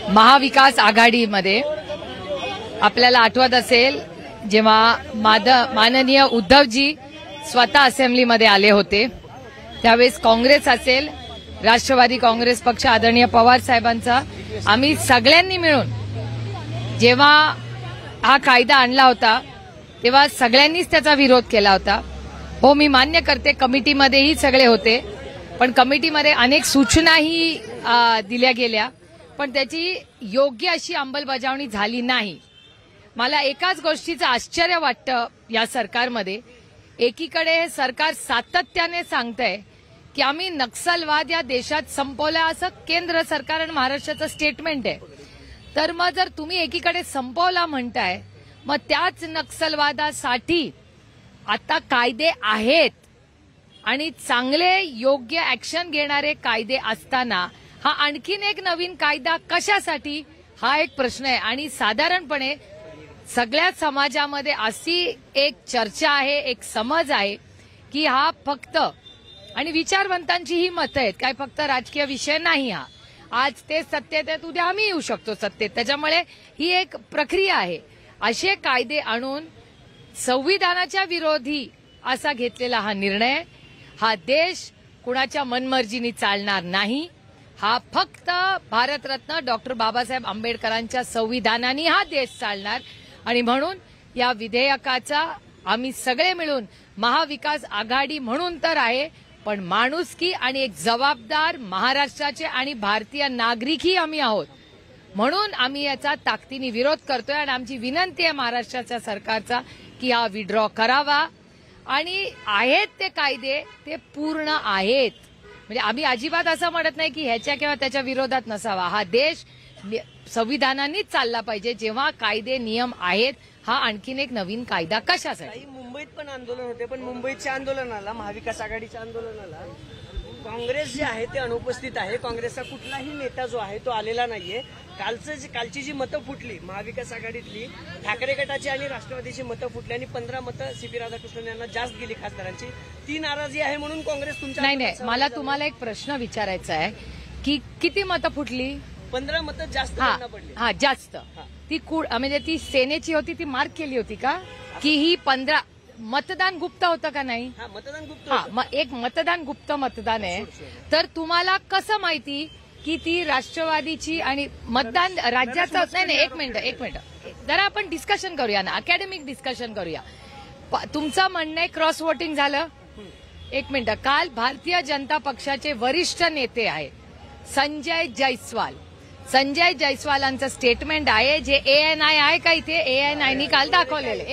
महाविकास आघाडीमध्ये आपल्याला आठवत असेल जेव्हा माननीय उद्धवजी स्वतः असेंब्लीमध्ये आले होते त्यावेळेस काँग्रेस असेल राष्ट्रवादी काँग्रेस पक्ष आदरणीय पवार साहेबांचा आम्ही सगळ्यांनी मिळून जेव्हा हा कायदा आणला होता तेव्हा सगळ्यांनीच त्याचा विरोध केला होता। हो, मी मान्य करते कमिटीमध्येही सगळे होते, पण कमिटीमध्ये अनेक सूचनाही दिल्या गेल्या, पण त्याची योग्य अशी अंमलबजावणी झाली नाही। मला एकाच गोष्टीचं आश्चर्य वाटतं या सरकारमध्ये, एकीकडे हे सरकार सातत्याने सांगतंय की आम्ही नक्षलवाद या देशात संपवला असं केंद्र सरकार आणि महाराष्ट्राचं स्टेटमेंट आहे, तर मग जर तुम्ही एकीकडे संपवला म्हणताय मग त्याच नक्षलवादासाठी आता कायदे आहेत आणि चांगले योग्य ऍक्शन घेणारे कायदे असताना हा आणखीन एक नवीन कायदा कशासाठी, हा एक प्रश्न आहे। आणि साधारणपणे सगळ्या समाजामध्ये अशी एक चर्चा आहे, एक समज आहे की हा फक्त आणि विचारवंतांची ही मतं आहेत, काय फक्त राजकीय विषय नाही हा। आज ते सत्तेत आहेत, उद्या आम्ही येऊ शकतो सत्तेत, त्याच्यामुळे ही एक प्रक्रिया आहे। असे कायदे आणून संविधानाच्या विरोधी असा घेतलेला हा निर्णय, हा देश कुणाच्या मनमर्जीने चालणार नाही, हा फक्त भारतरत्न डॉक्टर बाबासाहेब आंबेडकरांच्या संविधानाने हा देश चालणार। आणि म्हणून या विधेयकाचा आम्ही सगळे मिळून महाविकास आघाडी म्हणून तर आहे, पण माणुसकी आणि एक जबाबदार महाराष्ट्राचे आणि भारतीय नागरिकही आम्ही आहोत, म्हणून आम्ही याचा ताकदीने विरोध करतोय। आणि आमची विनंती आहे महाराष्ट्राच्या सरकारचा की हा विड्रॉ करावा आणि आहेत ते कायदे ते पूर्ण आहेत, म्हणजे आम्ही अजिबात असं म्हणत नाही की ह्याच्या किंवा त्याच्या विरोधात नसावा। हा देश संविधानानेच चालला पाहिजे, जेव्हा कायदे नियम आहेत, हा आणखीन एक नवीन कायदा कशासाठी। मुंबईत पण आंदोलन होते, पण मुंबईच्या आंदोलनाला, महाविकास आघाडीच्या आंदोलनाला काँग्रेस जे आहे ते अनुपस्थित आहे। काँग्रेसचा कुठलाही नेता जो आहे तो आलेला नाहीये। कालची जी मतं फुटली महाविकास आघाडीतली, ठाकरे गटाची आणि राष्ट्रवादीची मतं फुटली आणि 15 मतं सीपी राधाकृष्णन यांना जास्त गेली खासदारांची, ती नाराजी आहे म्हणून काँग्रेस तुमच्या नाही, मला तुम्हाला एक प्रश्न विचारायचा आहे की किती मतं फुटली? 15 मतं जास्त पडली। हा, जास्त ती म्हणजे ती सेनेची होती, ती मार्क केली होती का की ही 15 मतदान गुप्त होतं का नाही? मतदान गुप्त, मग एक मतदान गुप्त मतदान आहे, तर तुम्हाला कसं माहिती की ती राष्ट्रवादीची आणि मतदान राज्याचं? नाही, एक मिनिट जरा आपण डिस्कशन करूया ना, अकॅडमिक डिस्कशन करूया। तुमचं म्हणणं आहे क्रॉस वोटिंग झालं? एक मिनिट, काल भारतीय जनता पक्षाचे वरिष्ठ नेते आहेत संजय जयस्वालांचं स्टेटमेंट आहे, जे ANI आहे का इथे, ANIनी काल दाखवलेलं,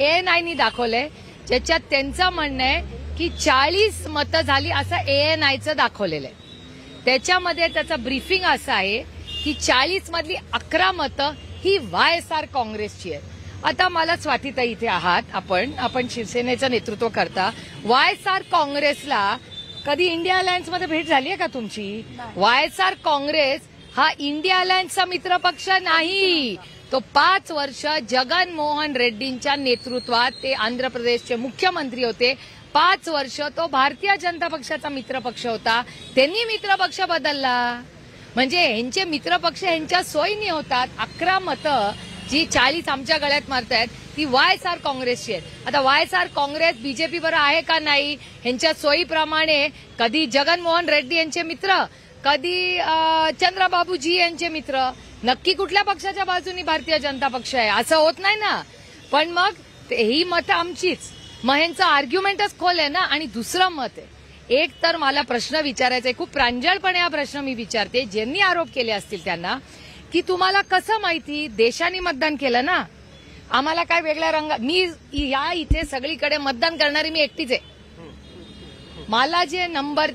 ANIनी दाखवलंय, ज्याच्यात त्यांचं म्हणणं आहे की 40 मतं झाली असं ANIचं दाखवलेलं आहे। त्याच्यामध्ये त्याचं ब्रीफिंग असं आहे की 40 मधली 11 मतं ही YSR काँग्रेसची आहेत। आता मला स्वातीताई इथे आहात, आपण शिवसेनेचं नेतृत्व करता, YSR काँग्रेसला कधी इंडिया अलायन्समध्ये भेट झाली आहे का तुमची? YSR काँग्रेस हा इंडिया अलायन्सचा मित्रपक्ष नाही, तो 5 वर्ष जगनमोहन रेड्डींच्या नेतृत्वात ते आंध्र प्रदेशचे मुख्यमंत्री होते, 5 वर्ष तो भारतीय जनता पक्षाचा मित्रपक्ष होता, त्यांनी मित्रपक्ष बदलला, म्हणजे ह्यांचे मित्रपक्ष ह्यांच्या सोयीने होतात। 11 मतं जी 40 आमच्या गळ्यात मारतायत ती YSR काँग्रेसची आहेत। आता YSR काँग्रेस बीजेपी बरोबर आहे का नाही, ह्यांच्या सोयीप्रमाणे कधी जगनमोहन रेड्डी यांचे मित्र, कधी चंद्रबाबूजी यांचे मित्र, नक्की कुठल्या पक्षाच्या बाजूनी भारतीय जनता पक्ष आहे असं होत नाही ना। पण मग ही मतं आमचीच, मग ह्यांचं आर्ग्युमेंटच खोल आहे ना। आणि दुसरं मत आहे, एक तर मला प्रश्न विचारायचा आहे, खूप प्रांजळपणे हा प्रश्न मी विचारते, ज्यांनी आरोप केले असतील त्यांना, की तुम्हाला कसं माहिती, देशाने मतदान केलं ना, आम्हाला काय वेगळ्या रंग, मी या इथे सगळीकडे मतदान करणारी मी एकटीच आहे,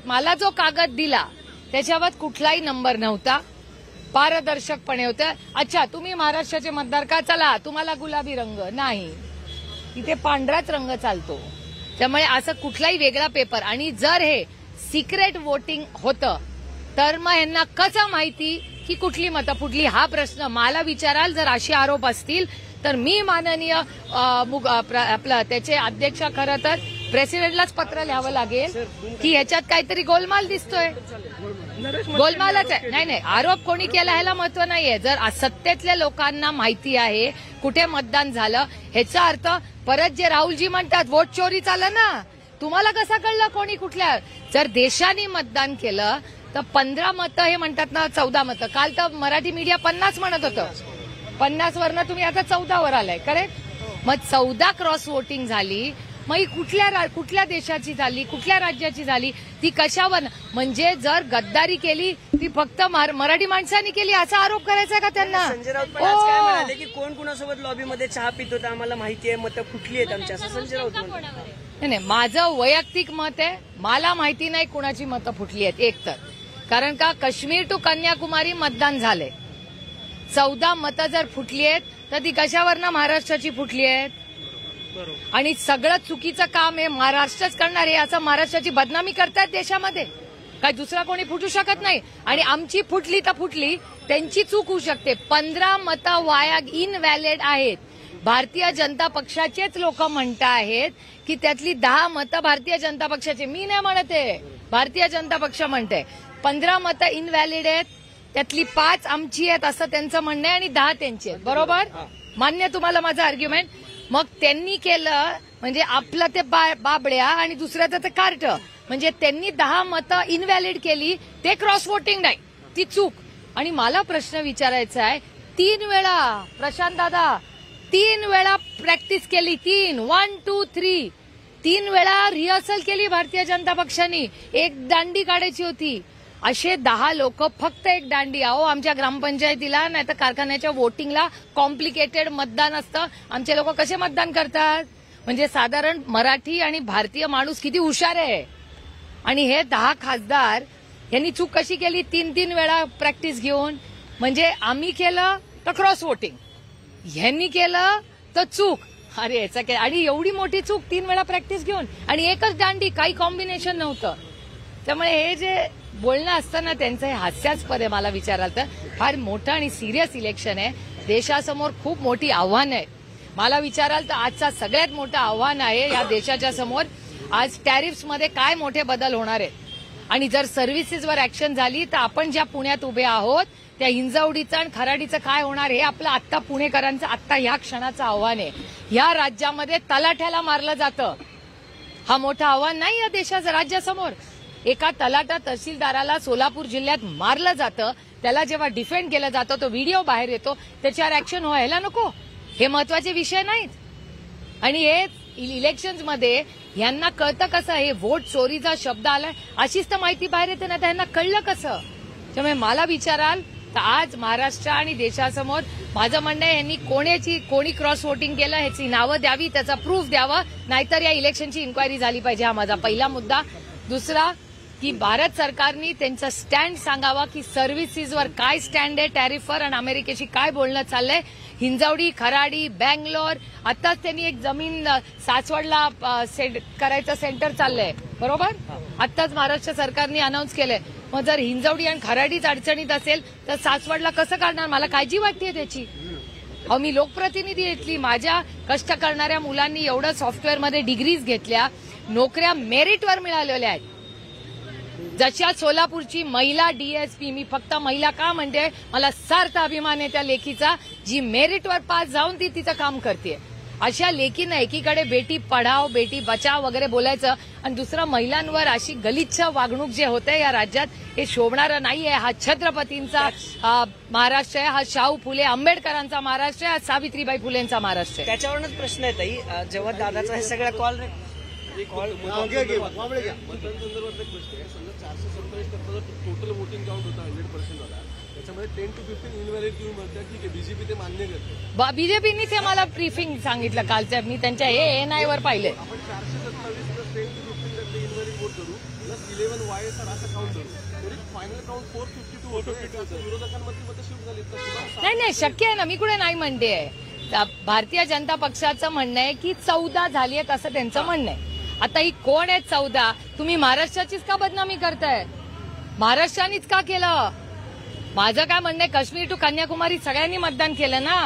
मला जो कागद दिला त्याच्यावर कुठलाही नंबर नव्हता, पारदर्शकपणे होतं। अच्छा, तुम्ही महाराष्ट्राचे मतदार का, चला तुम्हाला गुलाबी रंग नाही, इथे पांढराच रंग चालतो, त्यामुळे असं कुठलाही वेगळा पेपर, आणि जर हे सिक्रेट वोटिंग होतं तर मग यांना कसं माहिती की कुठली मतं फुटली, हा प्रश्न मला विचाराल जर असे आरोप असतील तर मी माननीय आपलं त्याचे अध्यक्ष, खरं तर प्रेसिडेंटलाच पत्र लिहावं लागेल की ह्याच्यात काहीतरी गोलमाल दिसतोय। गोलमालच आहे. नाही आरोप कोणी केला ह्याला महत्व नाहीये. जर सत्तेतल्या लोकांना माहिती आहे कुठे मतदान झालं, ह्याचा अर्थ परत जे राहुलजी म्हणतात वोट चोरी चाललं ना, तुम्हाला कसं कळलं कोणी कुठल्या? जर देशाने मतदान केलं तर 15 मतं हे म्हणतात ना, 14 मतं. काल तर मराठी मीडिया 50 म्हणत होतं. 50 वरनं तुम्ही आता 14 वर आलाय, करेक्ट? मग 14 क्रॉस वोटिंग झाली. मग ही कुठल्या देशाची झाली, कुठल्या राज्याची झाली, ती कशावर? म्हणजे जर गद्दारी केली ती फक्त मराठी माणसांनी केली असा आरोप करायचा का त्यांना? संजय राऊत पण आज काय म्हणाले की कोण कुणासोबत लॉबीमध्ये चहा पित होता, आम्हाला माहिती आहे, मतं फुटली आहेत आमची, असं संजय राऊत म्हणतात. नाही, माझं वैयक्तिक मत आहे, मला माहिती नाही कुणाची मतं फुटली आहेत. एक तर कारण का काश्मीर टू कन्याकुमारी मतदान झाले, 14 मतं जर फुटली आहेत तर ती कशावरनं महाराष्ट्राची फुटली आहेत? आणि सगळं चुकीचं काम आहे महाराष्ट्रच करणार आहे, असं महाराष्ट्राची बदनामी करतात देशामध्ये. काय दुसरा कोणी फुटू शकत नाही. आणि आमची फुटली तर फुटली, त्यांची चूक होऊ शकते. 15 मतं वाया इनव्हॅलिड आहेत. भारतीय जनता पक्षाचेच लोक म्हणत आहेत की त्यातली 10 मतं भारतीय जनता पक्षाचे. मी नाही म्हणते, भारतीय जनता पक्ष म्हणते 15 मतं इनव्हॅलिड आहेत, त्यातली 5 आमची आहेत असं त्यांचं म्हणणं आहे आणि 10 त्यांची आहेत. बरोबर, मान्य तुम्हाला माझं आर्ग्युमेंट? मग त्यांनी केलं म्हणजे आपलं ते बाबड्या आणि दुसऱ्याचं ते कार्ट, म्हणजे त्यांनी 10 मतं इनव्हॅलिड केली, ते क्रॉस वोटिंग नाही, ती चूक. आणि मला प्रश्न विचारायचा आहे, 3 वेळा प्रशांत दादा 3 वेळा प्रॅक्टिस केली, 1, 2, 3 3 वेळा रिहर्सल केली भारतीय जनता पक्षाने. एक दांडी काढायची होती, असे 10 लोक फक्त एक दांडी. अहो, आमच्या ग्रामपंचायतीला नाही तर कारखान्याच्या वोटिंगला कॉम्प्लिकेटेड मतदान असतं, आमचे लोक कसे मतदान करतात? म्हणजे साधारण मराठी आणि भारतीय माणूस किती हुशार आहे. आणि हे 10 खासदार यांनी चूक कशी केली? 3 वेळा प्रॅक्टिस घेऊन. म्हणजे आम्ही केलं तर क्रॉस वोटिंग, ह्यांनी केलं तर चूक. अरे याचा काय? आणि एवढी मोठी चूक 3 वेळा प्रॅक्टिस घेऊन आणि एकच दांडी, काही कॉम्बिनेशन नव्हतं. त्यामुळे हे जे बोलणं असतं ना त्यांचं, हे हास्यास्पद आहे. मला विचाराल तर फार मोठं आणि सिरियस इलेक्शन आहे, देशासमोर खूप मोठी आव्हान आहे. मला विचाराल तर आजचा सगळ्यात मोठं आव्हान आहे या देशाच्या समोर, आज टॅरिफ्समध्ये काय मोठे बदल होणार आहेत. आणि जर सर्व्हिसेसवर ऍक्शन झाली तर आपण ज्या पुण्यात उभे आहोत त्या हिंजवडीचं आणि खराडीचं काय होणार, हे आपलं आत्ता पुणेकरांचं आत्ता ह्या क्षणाचं आव्हान आहे. ह्या राज्यामध्ये तलाठ्याला मारलं जातं, हा मोठं आव्हान नाही या देशाचं राज्यासमोर. एका तलाठा तहसीलदाराला सोलापूर जिल्ह्यात मारलं जातं, त्याला जेव्हा डिफेंड केलं जातं तो व्हिडिओ बाहेर येतो, त्याच्यावर ऍक्शन व्हायला नको? हे महत्वाचे विषय नाहीत. आणि हे इलेक्शन्समध्ये यांना कळतं कसं? हे वोट चोरीचा शब्द आलाय अशीच तर माहिती बाहेर येते ना, त्यांना कळलं कसं? त्यामुळे मला विचाराल तर आज महाराष्ट्र आणि देशासमोर माझं म्हणणं आहे, यांनी कोणी क्रॉस वोटिंग केलं ह्याची नावं द्यावी, त्याचा प्रूफ द्यावं, नाहीतर या इलेक्शनची इन्क्वायरी झाली पाहिजे. हा माझा पहिला मुद्दा. दुसरा की भारत सरकारने त्यांचा स्टँड सांगावा की सर्व्हिसेसवर काय स्टँड आहे टॅरिफवर, आणि अमेरिकेशी काय बोलणं चाललंय. हिंजवडी, खराडी, बँगलोर, आताच त्यांनी एक जमीन सासवडला करायचं सेंटर चाललंय, बरोबर? आताच महाराष्ट्र सरकारने अनाऊन्स केलंय. मग जर हिंजवडी आणि खराडीच अडचणीत असेल तर सासवडला कसं काढणार? मला काळजी वाटते त्याची. अहो, मी लोकप्रतिनिधी घेतली, माझ्या कष्ट करणाऱ्या मुलांनी एवढं सॉफ्टवेअरमध्ये डिग्रीज घेतल्या, नोकऱ्या मेरिटवर मिळालेल्या आहेत. जशा सोलापूरची महिला डीएसपी, मी फक्त महिला का म्हणते, मला सार्थ अभिमान आहे त्या लेखीचा, जी मेरिटवर पास जाऊन ती तिचं काम करते. अशा लेखीनं एकीकडे बेटी पढाव बेटी बचाव वगैरे बोलायचं आणि दुसरं महिलांवर अशी गलिच्छ वागणूक जे होते या राज्यात, हे शोभणारं नाहीये. हा छत्रपतींचा महाराष्ट्र आहे, हा शाहू फुले आंबेडकरांचा महाराष्ट्र आहे, हा सावित्रीबाई फुलेंचा महाराष्ट्र आहे. त्याच्यावरूनच प्रश्न आहे ताई, जेव्हा दादाचा हे सगळा कॉल टोटल वोटिंग काउंट होता 100% होता, त्याच्यामध्ये 10 to 15 इनव्हॅलिड तुम्ही म्हणता, ठीक आहे, बीजेपी ते मान्य करते. बीजेपीनीच हे मला ब्रीफिंग सांगितलं कालच्या, मी त्यांच्या एएनआय वर पाहिले. आपण 427 प्लस 10 to 15 त्यातले इनव्हॅलिड वोट करू, प्लस 11 वायएसआर असं काउंट करू, तरी फायनल काउंट 452 होतं. विरोधकांमध्ये मतं शिफ्ट झाली. नाही शक्य आहे ना, मी कुठे नाही म्हणते. भारतीय जनता पक्षाचं म्हणणं आहे की 14 झाली आहेत असं त्यांचं म्हणणं आहे. आता ही कोण आहेत 14? तुम्ही महाराष्ट्राचीच का बदनामी करताय? महाराष्ट्रानेच का केलं? माझं काय म्हणणं आहे, काश्मीर टू कन्याकुमारी सगळ्यांनी मतदान केलं ना,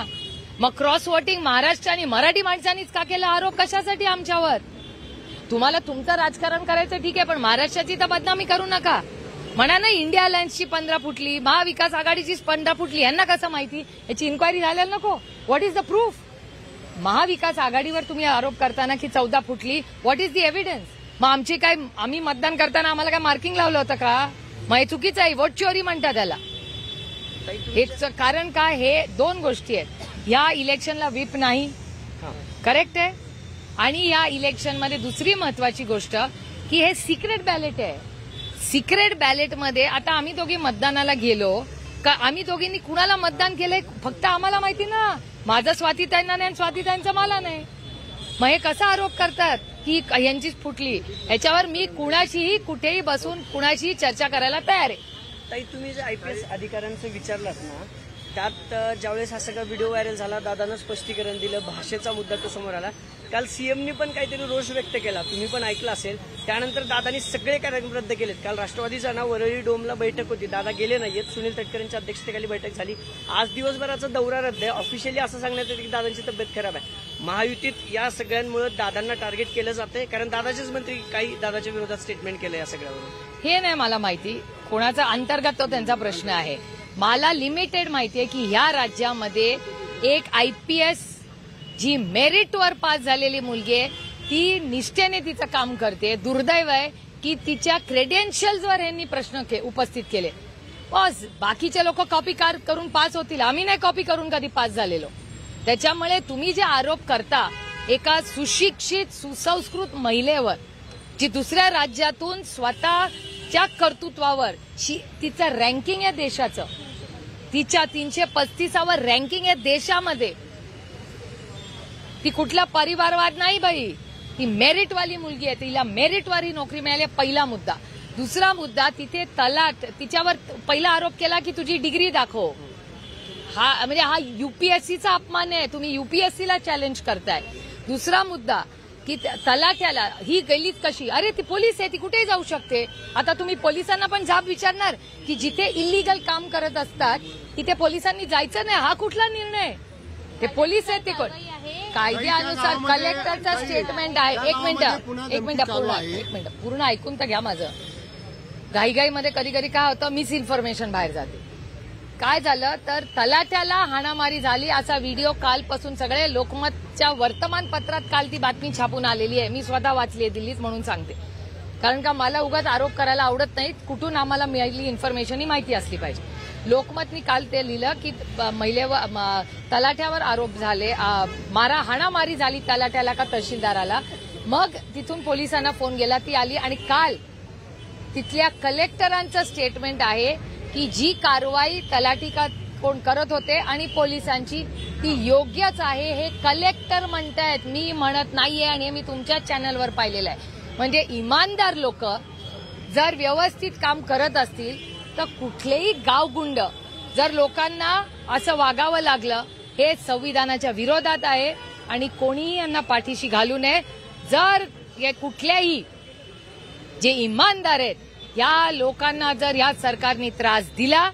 मग क्रॉस वोटिंग महाराष्ट्राने मराठी माणसांनीच का केलं? आरोप कशासाठी आमच्यावर? तुम्हाला तुमचं राजकारण करायचं ठीक आहे, पण महाराष्ट्राची तर बदनामी करू नका. म्हणा ना इंडिया अलायन्सची 15 फुटली, महाविकास आघाडीची 15 फुटली, यांना कसं माहिती? याची इन्क्वायरी झालेला नको. What is the proof? Maha Vikas आघाडीवर तुम्ही आरोप करताना की 14 फुटली, व्हॉट इज द एव्हिडन्स? मग आमची काय, आम्ही मतदान करताना आम्हाला काय मार्किंग लावलं होतं का? मग हे चुकीचं आहे, वोट चोरी म्हणतात त्याला. हेच कारण काय? हे दोन गोष्टी आहेत. या इलेक्शनला व्हीप नाही, करेक्ट आहे. आणि या इलेक्शनमध्ये दुसरी महत्वाची गोष्ट की हे सिक्रेट बॅलेट आहे. सिक्रेट बॅलेटमध्ये आता आम्ही दोघी मतदानाला गेलो का, आम्ही दोघींनी कुणाला मतदान केलंय फक्त आम्हाला माहिती ना. माझं स्वातीताईंना नाही, स्वातीताईंचं मला नाही. मग हे कसा आरोप करतात की यांचीच फुटली? याच्यावर मी कुणाशीही कुठेही बसून कुणाशीही चर्चा करायला तयार आहे. ताई, तुम्ही जे IPS अधिकाऱ्यांचं विचारलात ना, त्यात ज्यावेळेस हा सगळा व्हिडिओ व्हायरल झाला, दादानं स्पष्टीकरण दिलं, भाषेचा मुद्दा तो समोर आला. काल सीएमनी पण काहीतरी रोष व्यक्त केला, तुम्ही पण ऐकलं असेल. त्यानंतर दादानी सगळे कार्यक्रम रद्द केलेत. काल राष्ट्रवादीचा ना वरळी डोमला बैठक होती, दादा गेले नाहीयेत. सुनील तटकरेंच्या अध्यक्षतेखाली बैठक झाली. आज दिवसभराचा दौरा रद्द आहे. ऑफिशियली असं सांगण्यात येतं की दादांची तब्येत खराब आहे. महायुतीत या सगळ्यांमुळे दादांना टार्गेट केलं जातंय, कारण दादाचेच मंत्री काही दादाच्या विरोधात स्टेटमेंट केलं या सगळ्यावर. हे नाही मला माहिती, कोणाचा अंतर्गत तो त्यांचा प्रश्न आहे. मला लिमिटेड माहिती आहे की ह्या राज्यामध्ये एक IPS जी मेरिटवर पास झालेली मुलगी आहे, ती निष्ठेने तिचं काम करते. दुर्दैव आहे की तिच्या क्रेडेन्शियल्सवर यांनी प्रश्न उपस्थित केले. बस बाकीचे लोक कॉपी करून पास होतील, आम्ही नाही कॉपी करून कधी पास झालेलो. त्याच्यामुळे तुम्ही जे आरोप करता एका सुशिक्षित सुसंस्कृत महिलेवर, जी दुसऱ्या राज्यातून स्वतःच्या कर्तृत्वावर तिचं रँकिंग आहे देशाचं, तिच्या 335वर रँकिंग आहे देशामध्ये. ती कुठला परिवारवाद नाही बाई, ती मेरिटवाली मुलगी आहे, तिला मेरिटवारी नोकरी मिळाली. पहिला मुद्दा. दुसरा मुद्दा, तिथे तिच्यावर पहिला आरोप केला की तुझी डिग्री दाखव. हा म्हणजे हा UPSCचा अपमान आहे, तुम्ही UPSCला चॅलेंज करताय. दुसरा मुद्दा की तलाट्याला ही गैलीत कशी? अरे ती पोलीस आहे, ती कुठेही जाऊ शकते. आता तुम्ही पोलिसांना पण जाब विचारणार की जिथे इलिगल काम करत असतात तिथे पोलिसांनी जायचं नाही? हा कुठला निर्णय? ते पोलीस आहेत, ते कोण? कायद्यानुसार कलेक्टरचा स्टेटमेंट आहे. एक मिनिट पूर्ण ऐकून तर घ्या माझं. घाईघाईमध्ये कधी कधी काय होतं, मिस इन्फॉर्मेशन बाहेर जाते. काय झालं तर तलाट्याला हाणामारी झाली असा व्हिडिओ कालपासून सगळे लोकमतच्या वर्तमानपत्रात काल ती बातमी छापून आलेली आहे. मी स्वतः वाचली आहे दिल्लीत, म्हणून सांगते. कारण का मला उगाच आरोप करायला आवडत नाही. कुठून आम्हाला मिळाली इन्फॉर्मेशन ही माहिती असली पाहिजे. लोकमतनी काल ते लिहिलं की महिलेवर तलाट्यावर आरोप झाले, हाणामारी झाली तलाट्याला का तहसीलदाराला. मग तिथून पोलिसांना फोन गेला, ती आली आणि काल तिथल्या कलेक्टरांचं स्टेटमेंट आहे की जी कारवाई तलाठी कोण करत होते आणि पोलिसांची ती योग्यच आहे. हे कलेक्टर म्हणतायत, मी म्हणत नाहीये. आणि हे मी तुमच्याच चॅनलवर पाहिलेलं आहे. म्हणजे इमानदार लोक जर व्यवस्थित काम करत असतील तर कुठलेही गावगुंड जर लोकांना असं वागावं लागलं, हे संविधानाच्या विरोधात आहे आणि कोणीही यांना पाठीशी घालू नये. जर कुठल्याही जे इमानदार आहेत या लोकांना जर या सरकारने त्रास दिला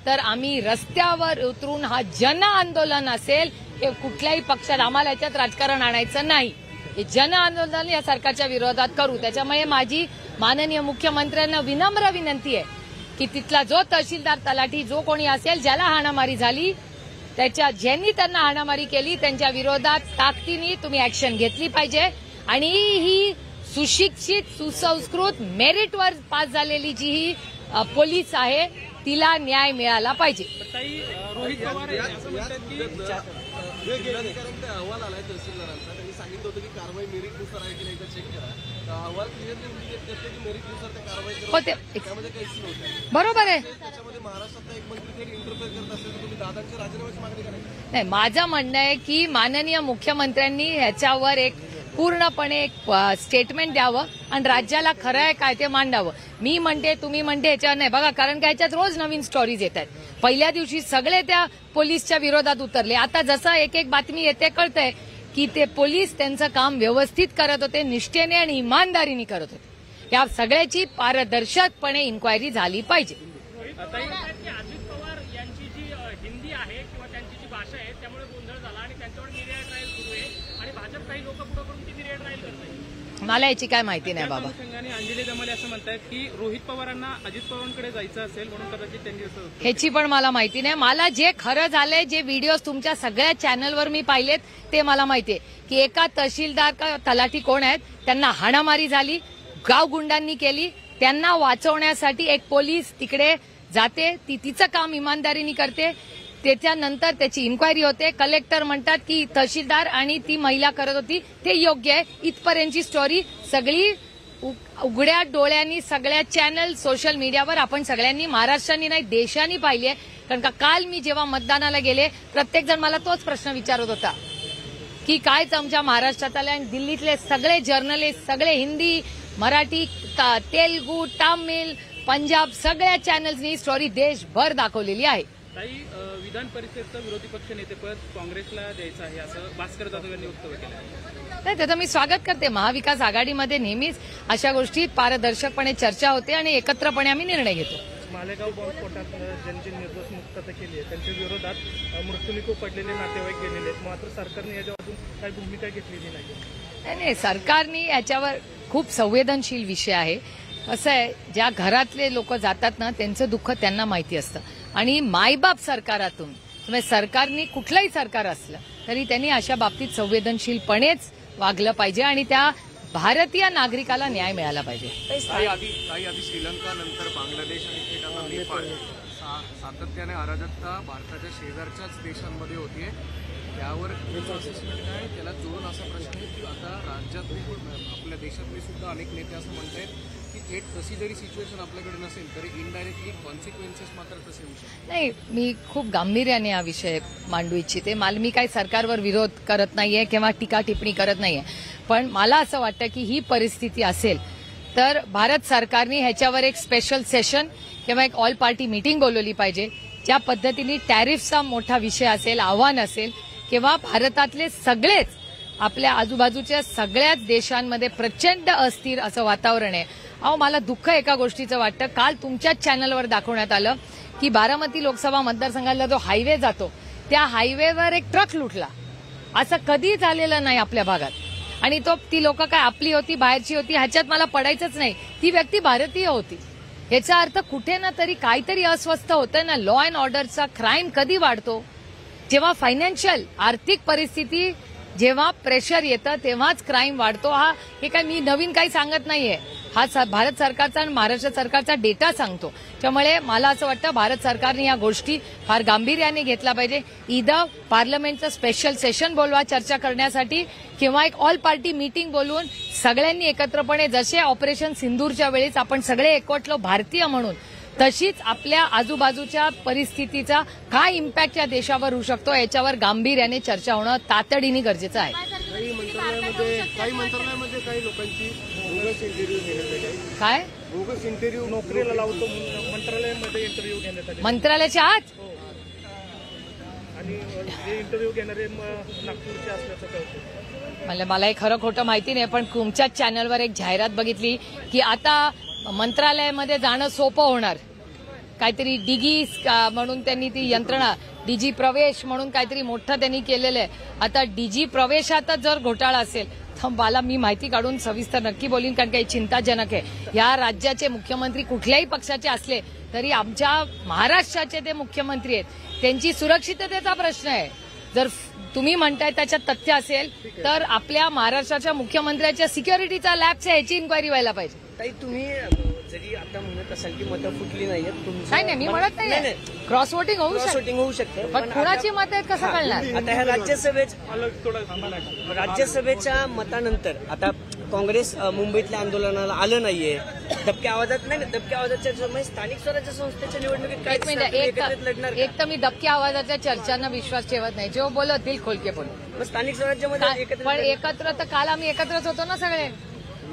तर आम्ही रस्त्यावर उतरून, हा जन आंदोलन असेल, हे कुठल्याही पक्षात, आम्हाला याच्यात राजकारण आणायचं नाही. हे जन आंदोलन या सरकारच्या विरोधात करू. त्याच्यामुळे माझी माननीय मुख्यमंत्र्यांना विनम्र विनंती आहे की तिथला जो तहसीलदार, तलाठी, जो कोणी असेल ज्याला हाणामारी झाली, ज्यांनी त्यांना हाणामारी केली त्यांच्या विरोधात ताकदीने तुम्ही ऍक्शन घेतली पाहिजे. आणि ही सुशिक्षित सुसंस्कृत मेरिटवर पास झालेली जी ही पोलीस आहे तिला न्याय मिळाला पाहिजे. रोहित पवार असं म्हणतात की अहवाल आलाय तहसीलदारांचा, त्यांनी सांगितलं होतं की कारवाई मेरिटनुसार आहे की नाही चेक करा. अहवाल क्लिअरली इंडिकेट करते की मेरिटनुसार त्या कारवाई त्यामध्ये काहीच नव्हतं. बरोबर आहे. त्याच्यामध्ये महाराष्ट्रातला एक मंत्री थेट इंटरफेअर करत असेल तर तुम्ही दादांच्या राजीनाम्याची मागणी करायची नाही. माझं म्हणणं आहे की माननीय मुख्यमंत्र्यांनी ह्याच्यावर एक पूर्णपणे एक स्टेटमेंट द्यावं आणि राज्याला खरं आहे काय ते मांडावं. मी म्हणते, तुम्ही म्हणते, ह्याच्यावर नाही बघा. कारण का ह्याच्यात रोज नवीन स्टोरीज येत आहेत. पहिल्या दिवशी सगळे त्या पोलीसच्या विरोधात उतरले. आता जसं एक एक बातमी येते कळतंय की ते पोलीस त्यांचं काम व्यवस्थित करत होते, निष्ठेने आणि इमानदारीने करत होते. या सगळ्याची पारदर्शकपणे इन्क्वायरी झाली पाहिजे. अजित पवार यांची जी हिंदी आहे किंवा त्यांची जी भाषा आहे त्यामुळे गोंधळ झाला आणि त्यांच्यावर मिडिया ट्रायल सुरू आहे आणि भाजप काही लोक पुढे करून ती मिडिया ट्रायल करत आहे. मला याची काय माहिती नाही बाबा. अनुषंगाने अंजली दमाले असं म्हणतायत की रोहित पवारांना अजित पवारांकडे जायचं असेल म्हणून कदाचित त्यांनी असं. ह्याची पण मला माहिती नाही. मला जे खरं झालंय, जे व्हिडिओज तुमच्या सगळ्या चॅनलवर मी पाहिलेत ते मला माहितीये की एका तहसीलदार का तलाठी कोण आहेत त्यांना हाणामारी झाली, गाव गुंडांनी केली. त्यांना वाचवण्यासाठी एक पोलीस तिकडे जाते, ती तिचं काम इमानदारीने करते. त्याच्यानंतर त्याची इन्क्वायरी होते. कलेक्टर म्हणतात की तहसीलदार आणि ती महिला करत होती ते योग्य आहे. इथपर्यंतची स्टोरी सगळी उघड्या डोळ्यांनी सगळ्या चॅनल सोशल मीडियावर आपण सगळ्यांनी, महाराष्ट्राने नाही देशाने पाहिली आहे. कारण का काल मी जेव्हा मतदानाला गेले प्रत्येक जण मला तोच प्रश्न विचारत होता की कायच आमच्या महाराष्ट्रातले आणि दिल्लीतले सगळे जर्नलिस्ट, सगळे हिंदी, मराठी, तेलुगू, तामिळ, पंजाब सगळ्या चॅनल्सनी स्टोरी देशभर दाखवलेली आहे. ताई, विधान परिषदेचं विरोधी पक्ष नेतेपद काँग्रेसला द्यायचं आहे असं भास्कर जाधव यांनी वक्तव्य केलं. नाही, त्याचं मी स्वागत करते. महाविकास आघाडीमध्ये नेहमीच अशा गोष्टी पारदर्शकपणे चर्चा होते आणि एकत्रपणे आम्ही निर्णय घेतो. मालेगाव बॉम्बस्फोटात ज्यांची निर्दोष मुक्तता केली आहे त्यांच्या विरोधात मृत्यूमुखी पडलेले नातेवाईक गेलेले आहेत, मात्र सरकारने याच्यावर अजून काही भूमिका घेतलेली नाही. नाही, सरकारने याच्यावर खूप संवेदनशील विषय आहे. असं आहे, ज्या घरातले लोक जातात ना त्यांचं दुःख त्यांना माहिती असतं आणि मायबाप सरकारातून सरकारने कुठलंही सरकार असलं तरी त्यांनी अशा बाबतीत संवेदनशीलपणेच वागलं पाहिजे आणि त्या भारतीय नागरिकाला न्याय मिळाला पाहिजे. काही आधी श्रीलंका, नंतर बांगलादेश आणि थेट आता नेपाळ सातत्याने अराजकता भारताच्या शेजारच्याच देशांमध्ये होतीये. त्यावर असेसमेंट आहे, त्याला जोडून असा प्रश्न आहे की आता राज्यातले आपल्या देशातले सुद्धा अनेक नेते असं म्हणतायत की थेट तशी जरी सिच्युएशन आपल्याकडे नसेल तरी इनडायरेक्टली कॉन्सिक्वेन्सेस मात्र तसे होऊ शकतात. नाही, मी खूप गांभीर्याने हा विषय मांडू इच्छिते. मी काही सरकारवर विरोध करत नाहीये किंवा टीका टिप्पणी करत नाहीये, पण मला असं वाटतं की ही परिस्थिती असेल तर भारत सरकारने ह्याच्यावर एक स्पेशल सेशन किंवा एक ऑल पार्टी मीटिंग बोलवली पाहिजे. ज्या पद्धतीने टॅरिफचा मोठा विषय असेल, आव्हान असेल किंवा भारतातले सगळेच आपल्या आजूबाजूच्या सगळ्याच देशांमध्ये प्रचंड अस्थिर असं वातावरण आहे. मला दुःख एका गोष्टीचं वाटतं. काल तुमच्याच चॅनलवर दाखवण्यात आलं की बारामती लोकसभा मतदारसंघाला जो हायवे जातो त्या हायवेवर एक ट्रक लुटला. असं कधी झालेलं नाही आपल्या भागात आणि ती लोक काय आपली होती, बाहेरची होती ह्याच्यात मला पडायचंच नाही. ती व्यक्ती भारतीय होती. याचा अर्थ कुठे ना तरी काहीतरी अस्वस्थ होतं ना. लॉ अँड ऑर्डरचा क्राईम कधी वाढतो? जेव्हा फायनान्शियल आर्थिक परिस्थिती जेव्हा प्रेशर येतं तेव्हाच क्राईम वाढतो. हे काय मी नवीन काही सांगत नाहीये. हा भारत सरकारचा आणि महाराष्ट्र सरकारचा डेटा सांगतो. त्यामुळे मला असं वाटतं भारत सरकारने या गोष्टी फार गांभीर्याने घेतला पाहिजे. इथं पार्लमेंटचं स्पेशल सेशन बोलवा चर्चा करण्यासाठी किंवा एक ऑल पार्टी मीटिंग बोलवून सगळ्यांनी एकत्रपणे, जसे ऑपरेशन सिंदूरच्या वेळेस आपण सगळे एकवटलो भारतीय म्हणून, तशीच आपल्या आजूबाजूच्या परिस्थितीचा काय इम्पॅक्ट या देशावर होऊ शकतो याच्यावर गांभीर्याने चर्चा होणं तातडीने गरजेचं आहे. काही मंत्रालयामध्ये काही लोकांची बोगस इंटरव्ह्यू घेण्यात आली. काय बोगस इंटरव्ह्यू नोकरीला लावतो मंत्रालयामध्ये इंटरव्ह्यू घेण्यात आले मंत्रालयाच्या आत आणि जे इंटरव्ह्यू घेणारे नागपूरचे असल्याचं कळतं. मला हे खरं खोटं माहिती नाही, पण तुमच्याच चॅनलवर एक जाहिरात बघितली की आता मंत्रालयामध्ये जाणं सोपं होणार. काहीतरी डिगी म्हणून त्यांनी ती यंत्रणा, डीजी प्रवेश म्हणून काहीतरी मोठं त्यांनी केलेलं आहे. आता डीजी प्रवेशातच जर घोटाळा असेल तर मला मी माहिती काढून सविस्तर नक्की बोलीन, कारण काही चिंताजनक आहे. या राज्याचे मुख्यमंत्री कुठल्याही पक्षाचे असले तरी आमच्या महाराष्ट्राचे ते मुख्यमंत्री आहेत, त्यांची सुरक्षिततेचा प्रश्न आहे. जर तुम्ही म्हणताय त्याच्यात तथ्य असेल तर आपल्या महाराष्ट्राच्या मुख्यमंत्र्याच्या सिक्युरिटीचा लॅब्स आहे, ह्याची इन्क्वायरी व्हायला पाहिजे. ताई, तुम्ही जरी आता म्हणत असाल की मतं फुटली नाहीयेत, नाही, मी म्हणत नाही क्रॉस वोटिंग होऊ शकतं, शूटिंग होऊ शकतं, पण कुणाची मतं आहेत कसं कळणार? आता ह्या राज्यसभेच्या मतानंतर आता काँग्रेस मुंबईतल्या आंदोलनाला आलं नाहीये. दबक्या आवाजाच्या स्थानिक स्वराज्य संस्थेच्या निवडणुकीत काय लढणार? एक तर मी दबक्या आवाजाच्या चर्चांना विश्वास ठेवत नाही. जेव्हा बोलत दिल खोलके बोल. मग स्थानिक स्वराज्यामध्ये पण एकत्र तर काल आम्ही एकत्रच होतो ना सगळे.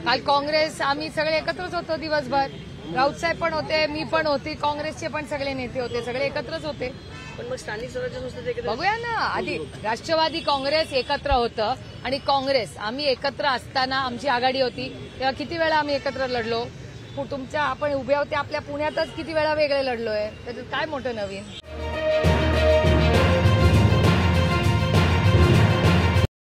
काल काँग्रेस आम्ही सगळे एकत्रच होतो दिवसभर. राऊत साहेब पण होते, मी पण होते, काँग्रेसचे पण सगळे नेते होते, सगळे एकत्रच होते. पण मग स्थानिक स्वराज्य संस्थेत बघूया ना. आधी राष्ट्रवादी काँग्रेस एकत्र होतं आणि काँग्रेस आम्ही एकत्र असताना आमची आघाडी होती तेव्हा किती वेळा आम्ही एकत्र लढलो. तुमच्या आपण उभे होते आपल्या पुण्यातच किती वेळा वेगळे लढलोय. त्याच्यात काय मोठं नवीन?